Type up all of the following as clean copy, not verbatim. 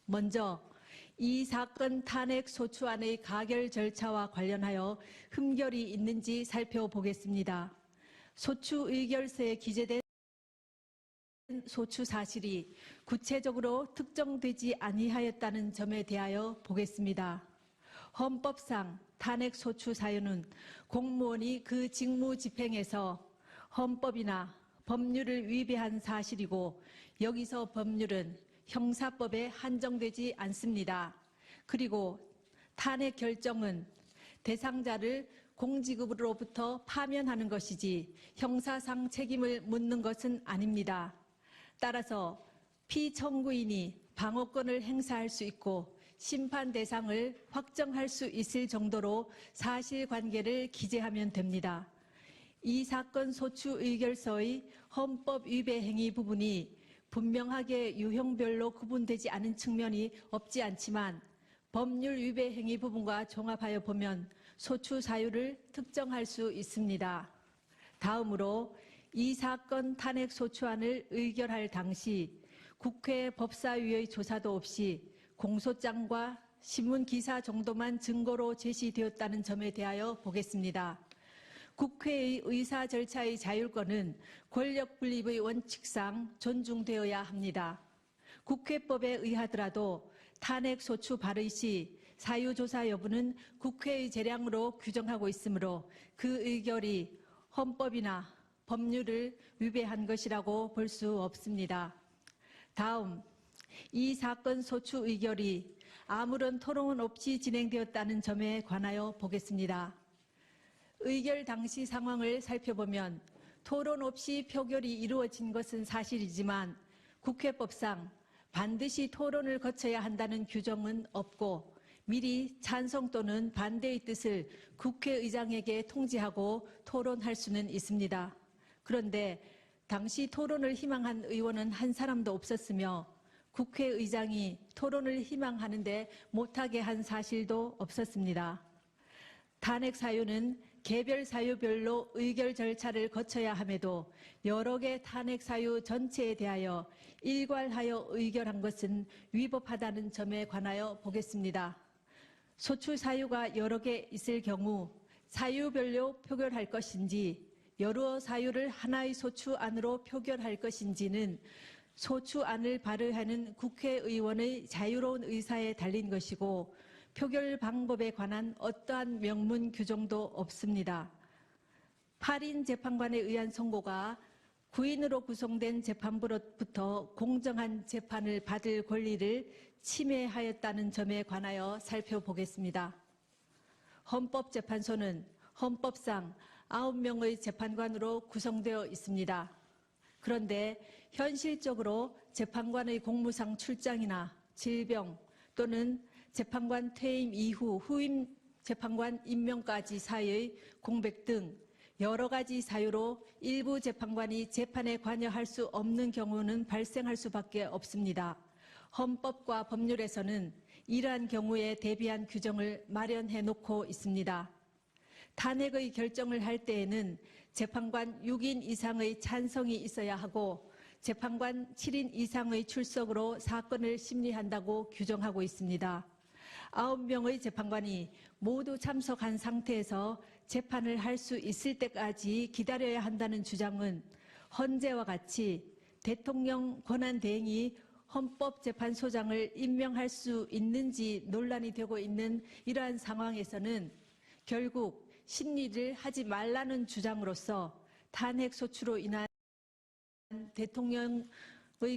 먼저 이 사건 탄핵 소추안의 가결 절차와 관련하여 흠결이 있는지 살펴보겠습니다. 소추 의결서에 기재된 소추 사실이 구체적으로 특정되지 아니하였다는 점에 대하여 보겠습니다. 헌법상 탄핵 소추 사유는 공무원이 그 직무 집행에서 헌법이나 법률을 위배한 사실이고, 여기서 법률은 형사법에 한정되지 않습니다. 그리고 탄핵 결정은 대상자를 공직으로부터 파면하는 것이지 형사상 책임을 묻는 것은 아닙니다. 따라서 피청구인이 방어권을 행사할 수 있고 심판 대상을 확정할 수 있을 정도로 사실관계를 기재하면 됩니다. 이 사건 소추 의결서의 헌법 위배 행위 부분이 분명하게 유형별로 구분되지 않은 측면이 없지 않지만, 법률 위배 행위 부분과 종합하여 보면 소추 사유를 특정할 수 있습니다. 다음으로 이 사건 탄핵 소추안을 의결할 당시 국회 법사위의 조사도 없이 공소장과 신문기사 정도만 증거로 제시되었다는 점에 대하여 보겠습니다. 국회의 의사 절차의 자율권은 권력 분립의 원칙상 존중되어야 합니다. 국회법에 의하더라도 탄핵 소추 발의 시 사유조사 여부는 국회의 재량으로 규정하고 있으므로 그 의결이 헌법이나 법률을 위배한 것이라고 볼 수 없습니다. 다음, 이 사건 소추 의결이 아무런 토론 없이 진행되었다는 점에 관하여 보겠습니다. 의결 당시 상황을 살펴보면 토론 없이 표결이 이루어진 것은 사실이지만 국회법상 반드시 토론을 거쳐야 한다는 규정은 없고, 미리 찬성 또는 반대의 뜻을 국회의장에게 통지하고 토론할 수는 있습니다. 그런데 당시 토론을 희망한 의원은 한 사람도 없었으며 국회의장이 토론을 희망하는데 못하게 한 사실도 없었습니다. 탄핵 사유는 개별 사유별로 의결 절차를 거쳐야 함에도 여러 개 탄핵 사유 전체에 대하여 일괄하여 의결한 것은 위법하다는 점에 관하여 보겠습니다. 소추 사유가 여러 개 있을 경우 사유별로 표결할 것인지 여러 사유를 하나의 소추안으로 표결할 것인지는 소추안을 발의하는 국회의원의 자유로운 의사에 달린 것이고, 표결 방법에 관한 어떠한 명문 규정도 없습니다. 8인 재판관에 의한 선고가 9인으로 구성된 재판부로부터 공정한 재판을 받을 권리를 침해하였다는 점에 관하여 살펴보겠습니다. 헌법재판소는 헌법상 9명의 재판관으로 구성되어 있습니다. 그런데 현실적으로 재판관의 공무상 출장이나 질병 또는 재판관 퇴임 이후 후임 재판관 임명까지 사이의 공백 등 여러 가지 사유로 일부 재판관이 재판에 관여할 수 없는 경우는 발생할 수밖에 없습니다. 헌법과 법률에서는 이러한 경우에 대비한 규정을 마련해 놓고 있습니다. 탄핵의 결정을 할 때에는 재판관 6인 이상의 찬성이 있어야 하고 재판관 7인 이상의 출석으로 사건을 심리한다고 규정하고 있습니다. 9명의 재판관이 모두 참석한 상태에서 재판을 할 수 있을 때까지 기다려야 한다는 주장은 헌재와 같이 대통령 권한대행이 헌법재판소장을 임명할 수 있는지 논란이 되고 있는 이러한 상황에서는 결국 심리를 하지 말라는 주장으로서 탄핵 소추로 인한 대통령의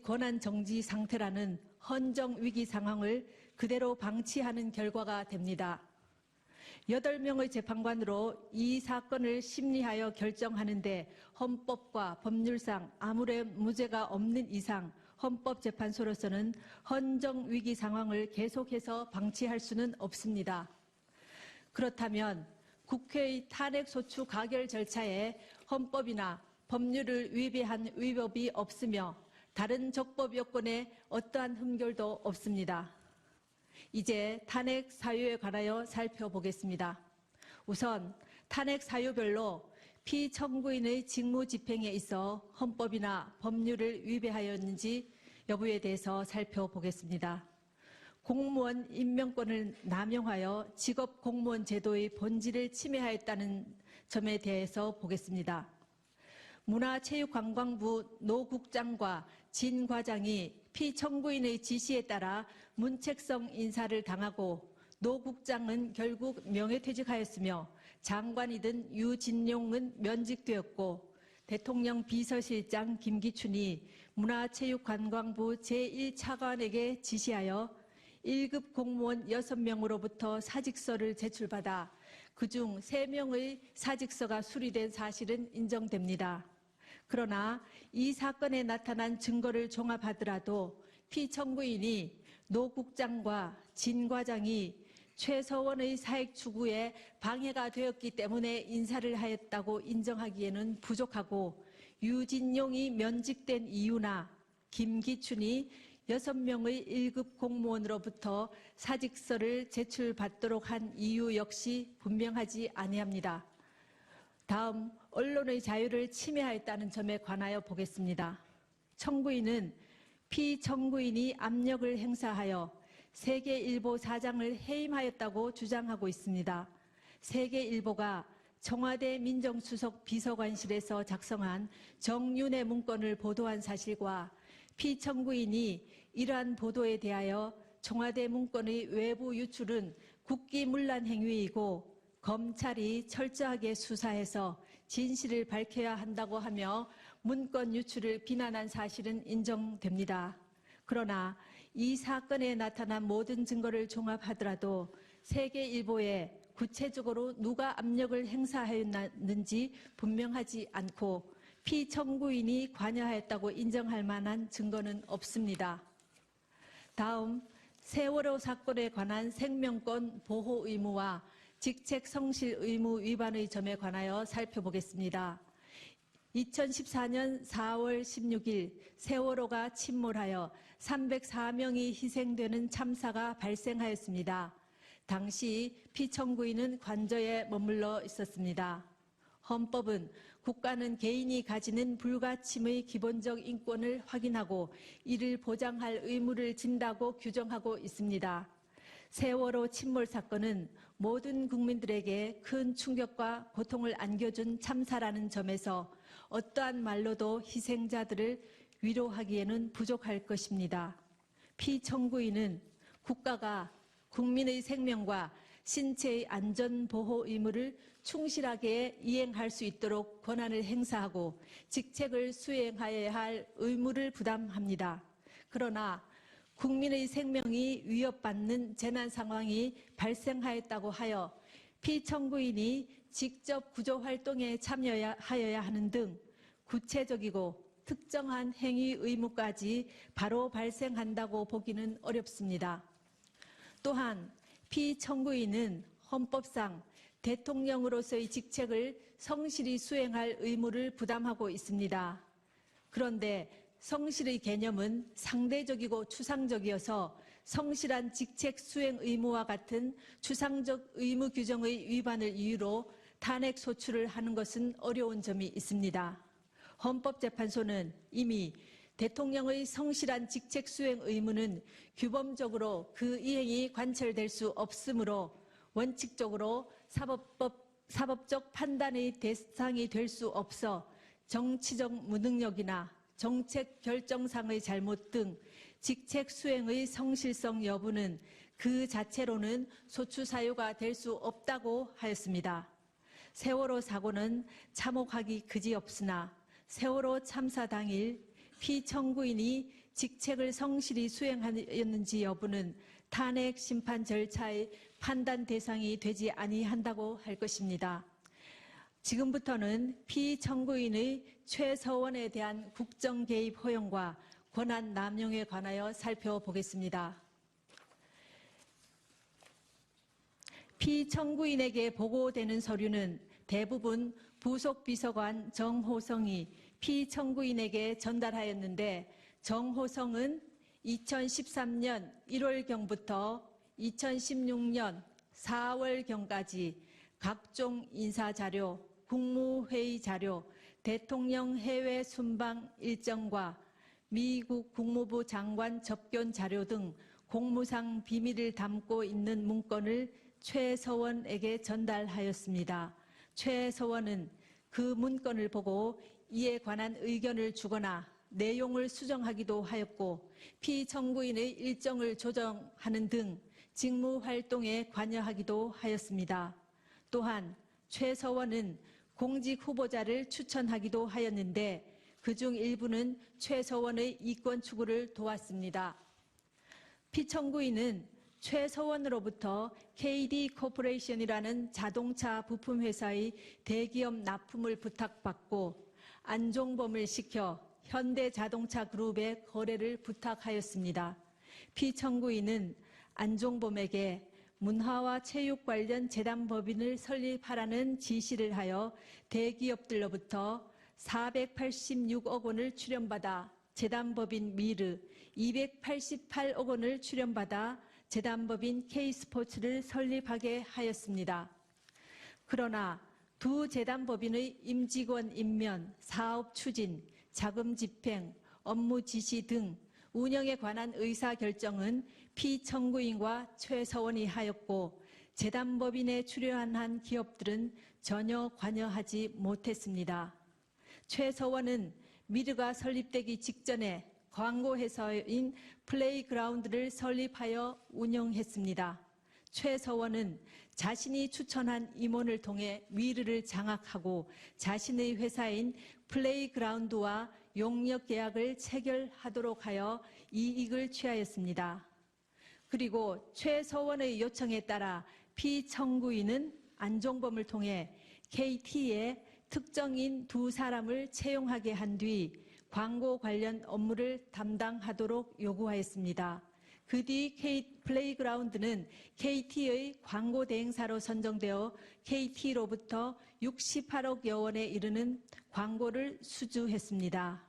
권한 정지 상태라는 헌정 위기 상황을 그대로 방치하는 결과가 됩니다. 8명의 재판관으로 이 사건을 심리하여 결정하는데 헌법과 법률상 아무런 문제가 없는 이상 헌법재판소로서는 헌정 위기 상황을 계속해서 방치할 수는 없습니다. 그렇다면 국회의 탄핵소추 가결 절차에 헌법이나 법률을 위배한 위법이 없으며 다른 적법 요건에 어떠한 흠결도 없습니다. 이제 탄핵 사유에 관하여 살펴보겠습니다. 우선 탄핵 사유별로 피청구인의 직무 집행에 있어 헌법이나 법률을 위배하였는지 여부에 대해서 살펴보겠습니다. 공무원 임명권을 남용하여 직업 공무원 제도의 본질을 침해하였다는 점에 대해서 보겠습니다. 문화체육관광부 노 국장과 진 과장이 피청구인의 지시에 따라 문책성 인사를 당하고 노 국장은 결국 명예퇴직하였으며 장관이던 유진용은 면직되었고 대통령 비서실장 김기춘이 문화체육관광부 제1차관에게 지시하여 1급 공무원 6명으로부터 사직서를 제출받아 그중 3명의 사직서가 수리된 사실은 인정됩니다. 그러나 이 사건에 나타난 증거를 종합하더라도 피청구인이 노 국장과 진 과장이 최서원의 사익 추구에 방해가 되었기 때문에 인사를 하였다고 인정하기에는 부족하고 유진용이 면직된 이유나 김기춘이 6명의 1급 공무원으로부터 사직서를 제출받도록 한 이유 역시 분명하지 아니합니다. 다음, 언론의 자유를 침해하였다는 점에 관하여 보겠습니다. 청구인은 피청구인이 압력을 행사하여 세계일보 사장을 해임하였다고 주장하고 있습니다. 세계일보가 청와대 민정수석 비서관실에서 작성한 정윤회 문건을 보도한 사실과 피청구인이 이러한 보도에 대하여 청와대 문건의 외부 유출은 국기문란 행위이고 검찰이 철저하게 수사해서 진실을 밝혀야 한다고 하며 문건 유출을 비난한 사실은 인정됩니다. 그러나 이 사건에 나타난 모든 증거를 종합하더라도 세계일보에 구체적으로 누가 압력을 행사하였는지 분명하지 않고 피청구인이 관여하였다고 인정할 만한 증거는 없습니다. 다음, 세월호 사건에 관한 생명권 보호 의무와 직책 성실 의무 위반의 점에 관하여 살펴보겠습니다. 2014년 4월 16일 세월호가 침몰하여 304명이 희생되는 참사가 발생하였습니다. 당시 피청구인은 관저에 머물러 있었습니다. 헌법은 국가는 개인이 가지는 불가침의 기본적 인권을 확인하고 이를 보장할 의무를 진다고 규정하고 있습니다. 세월호 침몰 사건은 모든 국민들에게 큰 충격과 고통을 안겨준 참사라는 점에서 어떠한 말로도 희생자들을 위로하기에는 부족할 것입니다. 피청구인은 국가가 국민의 생명과 신체의 안전보호 의무를 충실하게 이행할 수 있도록 권한을 행사하고 직책을 수행하여야 할 의무를 부담합니다. 그러나 국민의 생명이 위협받는 재난 상황이 발생하였다고 하여 피청구인이 직접 구조활동에 참여하여야 하는 등 구체적이고 특정한 행위 의무까지 바로 발생한다고 보기는 어렵습니다. 또한 피청구인은 헌법상 대통령으로서의 직책을 성실히 수행할 의무를 부담하고 있습니다. 그런데 성실의 개념은 상대적이고 추상적이어서 성실한 직책 수행 의무와 같은 추상적 의무 규정의 위반을 이유로 탄핵 소추를 하는 것은 어려운 점이 있습니다. 헌법재판소는 이미 대통령의 성실한 직책 수행 의무는 규범적으로 그 이행이 관철될 수 없으므로 원칙적으로 사법적 판단의 대상이 될 수 없어 정치적 무능력이나 정책 결정상의 잘못 등 직책 수행의 성실성 여부는 그 자체로는 소추 사유가 될 수 없다고 하였습니다. 세월호 사고는 참혹하기 그지없으나 세월호 참사 당일 피청구인이 직책을 성실히 수행하였는지 여부는 탄핵 심판 절차의 판단 대상이 되지 아니한다고 할 것입니다. 지금부터는 피청구인의 최서원에 대한 국정 개입 허용과 권한 남용에 관하여 살펴보겠습니다. 피청구인에게 보고되는 서류는 대부분 부속 비서관 정호성이 피청구인에게 전달하였는데 정호성은 2013년 1월경부터 2016년 4월경까지 각종 인사자료, 국무회의 자료, 대통령 해외 순방 일정과 미국 국무부 장관 접견 자료 등 공무상 비밀을 담고 있는 문건을 최서원에게 전달하였습니다. 최서원은 그 문건을 보고 이에 관한 의견을 주거나 내용을 수정하기도 하였고 피청구인의 일정을 조정하는 등 직무 활동에 관여하기도 하였습니다. 또한 최서원은 공직 후보자를 추천하기도 하였는데 그중 일부는 최서원의 이권 추구를 도왔습니다. 피청구인은 최서원으로부터 KD 코퍼레이션이라는 자동차 부품 회사의 대기업 납품을 부탁받고 안종범을 시켜 현대자동차 그룹의 거래를 부탁하였습니다. 피청구인은 안종범에게 문화와 체육 관련 재단법인을 설립하라는 지시를 하여 대기업들로부터 486억 원을 출연받아 재단법인 미르, 288억 원을 출연받아 재단법인 K스포츠를 설립하게 하였습니다. 그러나 두 재단법인의 임직원 임면, 사업 추진, 자금 집행, 업무 지시 등 운영에 관한 의사결정은 피청구인과 최서원이 하였고 재단법인에 출연한 기업들은 전혀 관여하지 못했습니다. 최서원은 미르가 설립되기 직전에 광고회사인 플레이그라운드를 설립하여 운영했습니다. 최서원은 자신이 추천한 임원을 통해 미르를 장악하고 자신의 회사인 플레이그라운드와 용역 계약을 체결하도록 하여 이익을 취하였습니다. 그리고 최서원의 요청에 따라 피청구인은 안종범을 통해 KT에 특정인 두 사람을 채용하게 한 뒤 광고 관련 업무를 담당하도록 요구하였습니다. 그 뒤 플레이그라운드는 KT의 광고 대행사로 선정되어 KT로부터 68억여 원에 이르는 광고를 수주했습니다.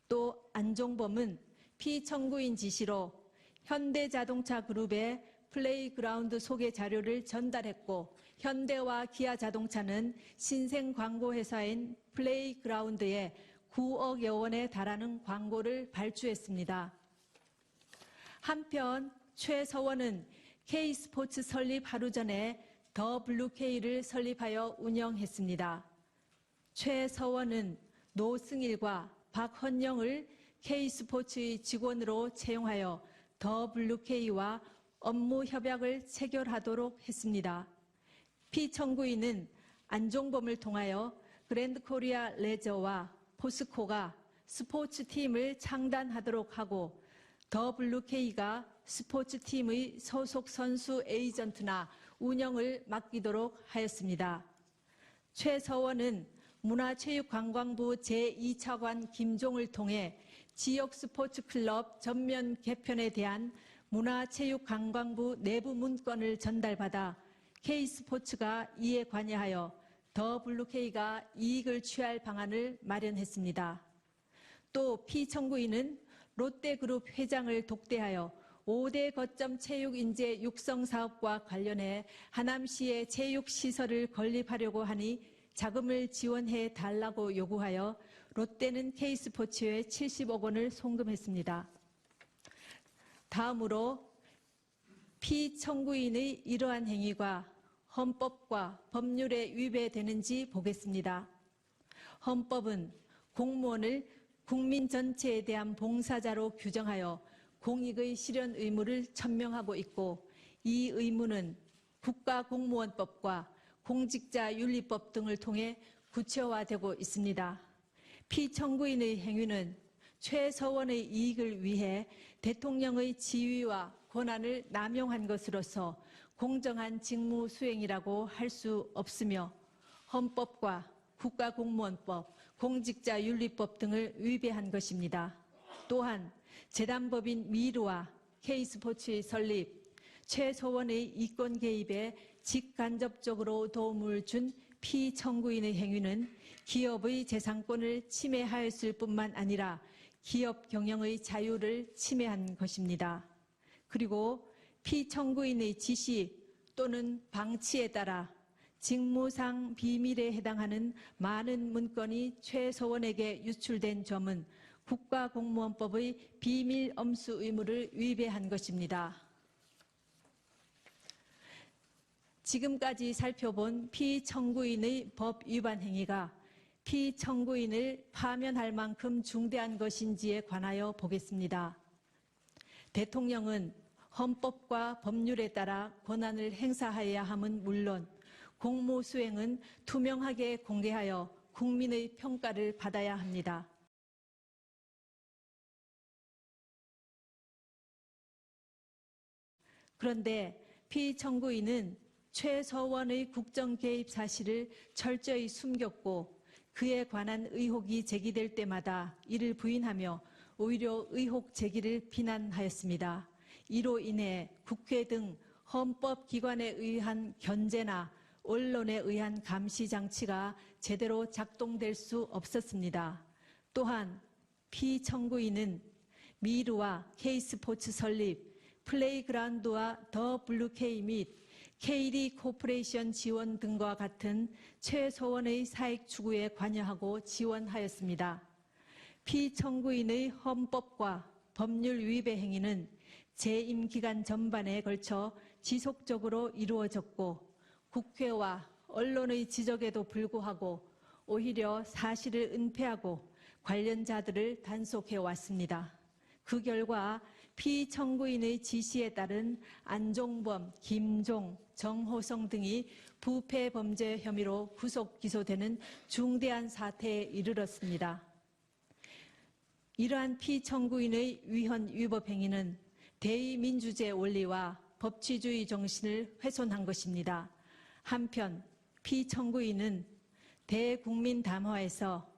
또 안종범은 피청구인 지시로 현대자동차 그룹의 플레이그라운드 소개 자료를 전달했고 현대와 기아자동차는 신생 광고회사인 플레이그라운드에 9억여 원에 달하는 광고를 발주했습니다. 한편 최서원은 K스포츠 설립 하루 전에 더 블루K를 설립하여 운영했습니다. 최서원은 노승일과 박헌영을 K스포츠의 직원으로 채용하여 더 블루K와 업무 협약을 체결하도록 했습니다. 피청구인은 안종범을 통하여 그랜드코리아 레저와 포스코가 스포츠팀을 창단하도록 하고 더블유K가 스포츠팀의 소속 선수 에이전트나 운영을 맡기도록 하였습니다. 최서원은 문화체육관광부 제2차관 김종을 통해 지역 스포츠클럽 전면 개편에 대한 문화체육관광부 내부 문건을 전달받아 K스포츠가 이에 관여하여 더블유K가 이익을 취할 방안을 마련했습니다. 또 피청구인은 롯데그룹 회장을 독대하여 5대 거점 체육인재 육성 사업과 관련해 하남시에 체육시설을 건립하려고 하니 자금을 지원해 달라고 요구하여 롯데는 K스포츠에 70억 원을 송금했습니다. 다음으로 피청구인의 이러한 행위가 헌법과 법률에 위배되는지 보겠습니다. 헌법은 공무원을 국민 전체에 대한 봉사자로 규정하여 공익의 실현 의무를 천명하고 있고 이 의무는 국가공무원법과 공직자윤리법 등을 통해 구체화되고 있습니다. 피청구인의 행위는 최서원의 이익을 위해 대통령의 지위와 권한을 남용한 것으로서 공정한 직무 수행이라고 할 수 없으며 헌법과 국가공무원법, 공직자윤리법 등을 위배한 것입니다. 또한 재단법인 미르와 K스포츠의 설립, 최서원의 이권 개입에 직간접적으로 도움을 준 피청구인의 행위는 기업의 재산권을 침해하였을 뿐만 아니라 기업 경영의 자유를 침해한 것입니다. 그리고 피청구인의 지시 또는 방치에 따라 직무상 비밀에 해당하는 많은 문건이 최서원에게 유출된 점은 국가공무원법의 비밀 엄수 의무를 위배한 것입니다. 지금까지 살펴본 피청구인의 법 위반 행위가 피청구인을 파면할 만큼 중대한 것인지에 관하여 보겠습니다. 대통령은 헌법과 법률에 따라 권한을 행사해야 함은 물론 공무수행은 투명하게 공개하여 국민의 평가를 받아야 합니다. 그런데 피청구인은 최서원의 국정 개입 사실을 철저히 숨겼고 그에 관한 의혹이 제기될 때마다 이를 부인하며 오히려 의혹 제기를 비난하였습니다. 이로 인해 국회 등 헌법기관에 의한 견제나 언론에 의한 감시 장치가 제대로 작동될 수 없었습니다. 또한 피청구인은 미르와 K스포츠 설립, 플레이그라운드와 더 블루K 및 K리 코퍼레이션 지원 등과 같은 최소원의 사익 추구에 관여하고 지원하였습니다. 피청구인의 헌법과 법률 위배 행위는 재임 기간 전반에 걸쳐 지속적으로 이루어졌고 국회와 언론의 지적에도 불구하고 오히려 사실을 은폐하고 관련자들을 단속해 왔습니다. 그 결과 피청구인의 지시에 따른 안종범, 김종, 정호성 등이 부패 범죄 혐의로 구속 기소되는 중대한 사태에 이르렀습니다. 이러한 피청구인의 위헌 위법 행위는 대의민주주의 원리와 법치주의 정신을 훼손한 것입니다. 한편 피청구인은 대국민 담화에서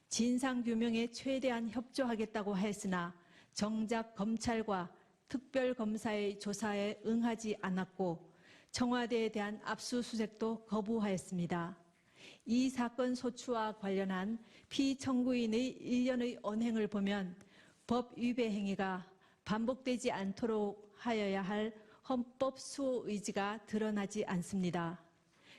진상규명에 최대한 협조하겠다고 하였으나 정작 검찰과 특별검사의 조사에 응하지 않았고 청와대에 대한 압수수색도 거부하였습니다. 이 사건 소추와 관련한 피청구인의 일련의 언행을 보면 법 위배 행위가 반복되지 않도록 하여야 할 헌법 수호 의지가 드러나지 않습니다.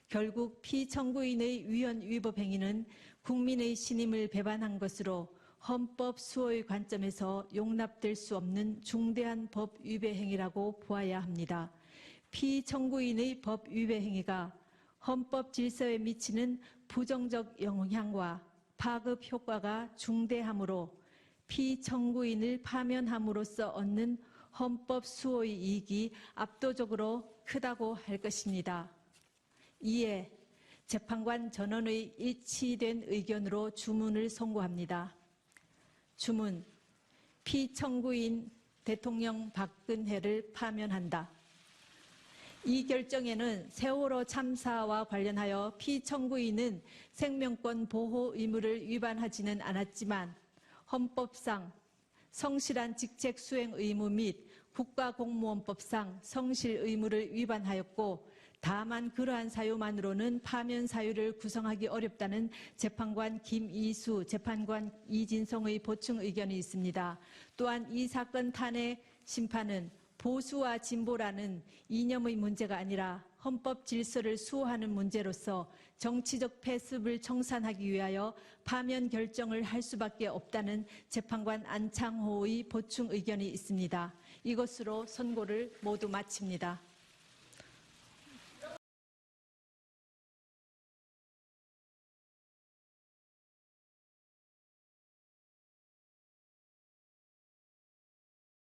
결국 피청구인의 위헌 위법 행위는 국민의 신임을 배반한 것으로 헌법 수호의 관점에서 용납될 수 없는 중대한 법 위배 행위라고 보아야 합니다. 피청구인의 법 위배 행위가 헌법 질서에 미치는 부정적 영향과 파급 효과가 중대하므로 피청구인을 파면함으로써 얻는 헌법 수호의 이익이 압도적으로 크다고 할 것입니다. 이에 재판관 전원의 일치된 의견으로 주문을 선고합니다. 주문, 피청구인 대통령 박근혜를 파면한다. 이 결정에는 세월호 참사와 관련하여 피청구인은 생명권 보호 의무를 위반하지는 않았지만 헌법상 성실한 직책 수행 의무 및 국가공무원법상 성실 의무를 위반하였고 다만 그러한 사유만으로는 파면 사유를 구성하기 어렵다는 재판관 김이수, 재판관 이진성의 보충 의견이 있습니다. 또한 이 사건 탄핵 심판은 보수와 진보라는 이념의 문제가 아니라 헌법 질서를 수호하는 문제로서 정치적 패습을 청산하기 위하여 파면 결정을 할 수밖에 없다는 재판관 안창호의 보충 의견이 있습니다. 이것으로 선고를 모두 마칩니다.